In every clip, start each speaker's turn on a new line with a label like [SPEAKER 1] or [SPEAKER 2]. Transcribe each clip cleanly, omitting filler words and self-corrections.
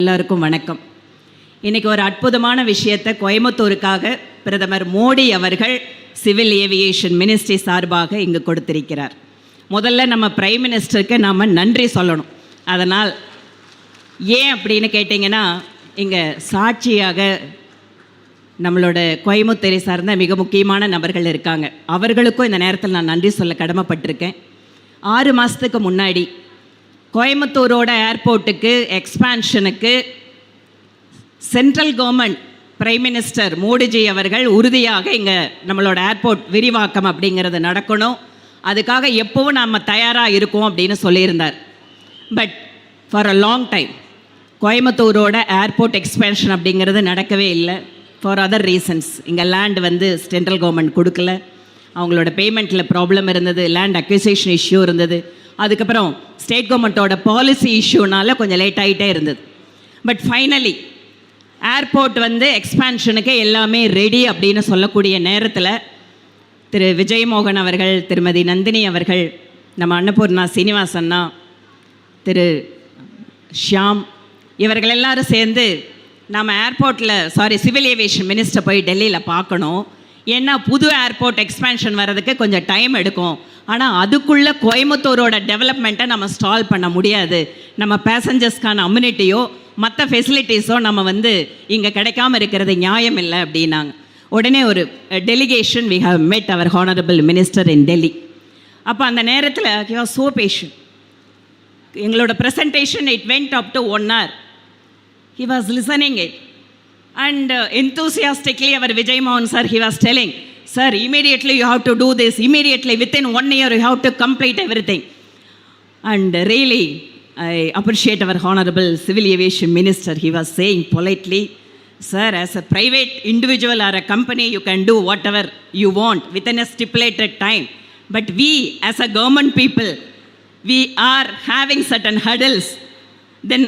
[SPEAKER 1] எல்லாருக்கும் வணக்கம். இன்றைக்கி ஒரு அற்புதமான விஷயத்தை கோயம்புத்தூருக்காக பிரதமர் மோடி அவர்கள் சிவில் ஏவியேஷன் மினிஸ்ட்ரி சார்பாக இங்கு கொடுத்திருக்கிறார். முதல்ல நம்ம பிரைம் மினிஸ்டருக்கு நாம் நன்றி சொல்லணும். அதனால் ஏன் அப்படின்னு கேட்டிங்கன்னா, இங்கே சாட்சியாக நம்மளோட கோயம்புத்தூரை சார்ந்த மிக முக்கியமான நபர்கள் இருக்காங்க. அவர்களுக்கும் இந்த நேரத்தில் நான் நன்றி சொல்ல கடமைப்பட்டிருக்கேன். 6 மாதத்துக்கு முன்னாடி கோயம்புத்தூரோட ஏர்போர்ட்டுக்கு எக்ஸ்பான்ஷனுக்கு central government prime minister Modiji அவர்கள் உறுதியாக இங்கே நம்மளோட ஏர்போர்ட் விரிவாக்கம் அப்படிங்கிறது நடக்கணும், அதுக்காக எப்போவும் நாம் தயாராக இருக்கோம் அப்படின்னு சொல்லியிருந்தார். But for a long time கோயம்புத்தூரோட ஏர்போர்ட் எக்ஸ்பேன்ஷன் அப்படிங்கிறது நடக்கவே இல்லை. ஃபார் அதர் ரீசன்ஸ், இங்கே லேண்ட் சென்ட்ரல் கவர்மெண்ட் கொடுக்கல, அவங்களோட பேமெண்ட்டில் ப்ராப்ளம் இருந்தது, லேண்ட் அக்விசேஷன் இஷ்யூ இருந்தது, அதுக்கப்புறம் ஸ்டேட் கவர்மெண்ட்டோட பாலிசி இஷ்யூனால் கொஞ்சம் லேட் ஆகிட்டே இருந்தது. பட் ஃபைனலி ஏர்போர்ட் எக்ஸ்பான்ஷனுக்கு எல்லாமே ரெடி அப்படின்னு சொல்லக்கூடிய நேரத்தில் திரு விஜயமோகன் அவர்கள், திருமதி நந்தினி அவர்கள், நம்ம அன்னபூர்ணா சீனிவாசன்னா, திரு ஷியாம், இவர்கள் எல்லாரும் சேர்ந்து நம்ம ஏர்போர்ட்டில் சிவில் ஏவியேஷன் மினிஸ்டர் போய் டெல்லியில் பார்க்கணும். ஏன்னா புது ஏர்போர்ட் எக்ஸ்பேன்ஷன் வர்றதுக்கு கொஞ்சம் டைம் எடுக்கும். ஆனால் அதுக்குள்ளே கோயம்புத்தூரோட டெவலப்மெண்ட்டை நம்ம ஸ்டால் பண்ண முடியாது. நம்ம பேசஞ்சர்ஸ்க்கான அம்யூனிட்டியோ மற்ற ஃபெசிலிட்டிஸோ நம்ம இங்கே கிடைக்காம இருக்கிறது நியாயம் இல்லை அப்படின்னாங்க. உடனே ஒரு delegation we have met our honourable minister in Delhi. அப்போ அந்த நேரத்தில் ஹி வாஸ் சோ பேஷண்ட். எங்களோட presentation it went up to 1 hour. He was listening it and enthusiastically our Vijay Mohan sir, he was telling, sir, immediately you have to do this, immediately within 1 year you have to complete everything. And really I appreciate our honorable civil aviation minister. He was saying politely, sir, as a private individual or a company you can do whatever you want within a stipulated time, but we as a government people, we are having certain hurdles. Then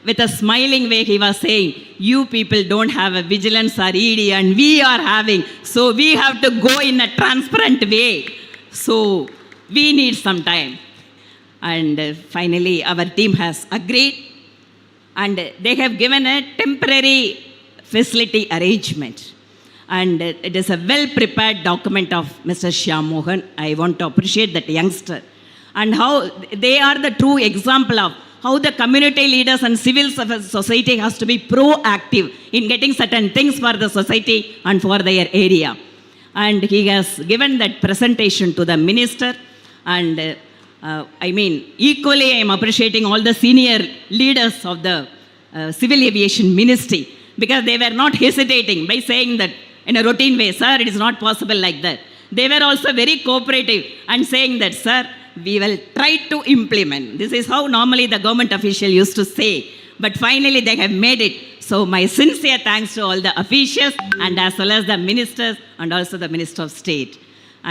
[SPEAKER 1] with a smiling way he was saying, you people don't have a vigilance or ED and we are having, so we have to go in a transparent way, so we need some time. And finally our team has agreed and they have given a temporary facility arrangement, and it is a well prepared document of Mr. Shyam Mohan. I want to appreciate that youngster and how they are the true example of how the community leaders and civil society has to be proactive in getting certain things for the society and for their area. And he has given that presentation to the minister, and equally I am appreciating all the senior leaders of the civil aviation ministry, because they were not hesitating by saying that in a routine way, sir, it is not possible like that. They were also very cooperative and saying that, sir, we will try to implement. This is how normally the government official used to say, but finally they have made it. So my sincere thanks to all the officials and as well as the ministers and also the Minister of State.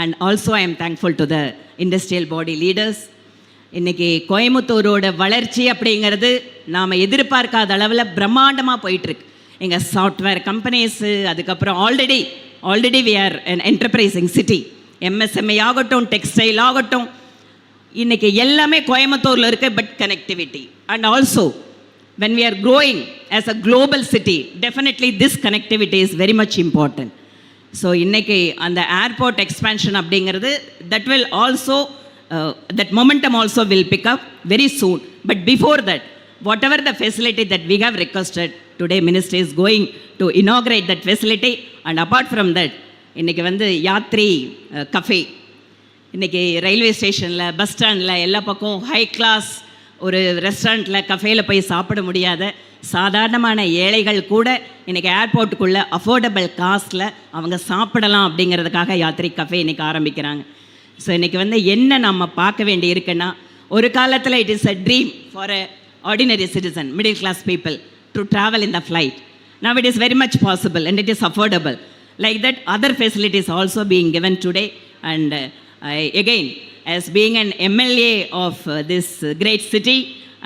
[SPEAKER 1] And also I am thankful to the industrial body leaders. இன்றைக்கி கோயம்புத்தூரோட வளர்ச்சி அப்படிங்கிறது நாம் எதிர்பார்க்காத அளவில் பிரம்மாண்டமாக போயிட்டுருக்கு. எங்கள் software companies, அதுக்கப்புறம் already we are an enterprising city. MSME ஆகட்டும், டெக்ஸ்டைல் ஆகட்டும், இன்றைக்கி எல்லாமே கோயம்புத்தூரில் இருக்குது. But connectivity and also when we are growing as a global city, definitely this connectivity is very much important. So இன்றைக்கி அந்த ஏர்போர்ட் எக்ஸ்பேன்ஷன் அப்படிங்கிறது that will also that momentum also will pick up very soon. But before that, whatever the facility that we have requested, today minister is going to inaugurate that facility. And apart from that, இன்றைக்கி Yatri cafe, இன்றைக்கி railway ஸ்டேஷனில், bus ஸ்டாண்டில் எல்லா பக்கம் high class ஒரு ரெஸ்டாரண்ட்டில், கஃபேயில் போய் சாப்பிட முடியாத சாதாரணமான ஏழைகள் கூட இன்றைக்கி ஏர்போர்ட்டுக்குள்ளே அஃபோர்டபுள் காஸ்ட்டில் அவங்க சாப்பிடலாம் அப்படிங்கிறதுக்காக யாத்ரி கஃபே இன்றைக்கி ஆரம்பிக்கிறாங்க. ஸோ இன்றைக்கி என்ன நம்ம பார்க்க வேண்டி இருக்குன்னா, ஒரு காலத்தில் it is a dream for a ordinary citizen, middle class people to travel in the flight. Now it is very much possible and it is affordable. Like that, other facilities also being given today. And again, as being an MLA of this great city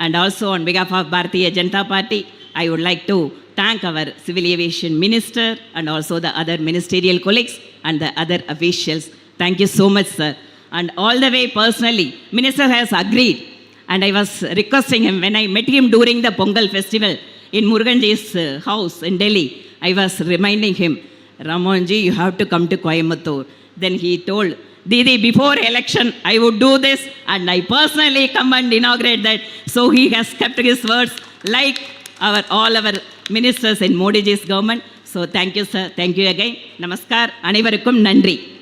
[SPEAKER 1] and also on behalf of Bharatiya Janata Party, I would like to thank our civil aviation minister and also the other ministerial colleagues and the other officials. Thank you so much, sir. And all the way personally, minister has agreed And I was requesting him, when I met him during the Pongal festival, in Muruganji's house in Delhi, I was reminding him, Ramonji, you have to come to Coimbatore. Then he told, Didi, before election, I would do this and I personally come and inaugurate that. So he has kept his words like all our ministers in Modi ji's government. So thank you, sir. Thank you again. Namaskar. அனைவருக்கும் நன்றி.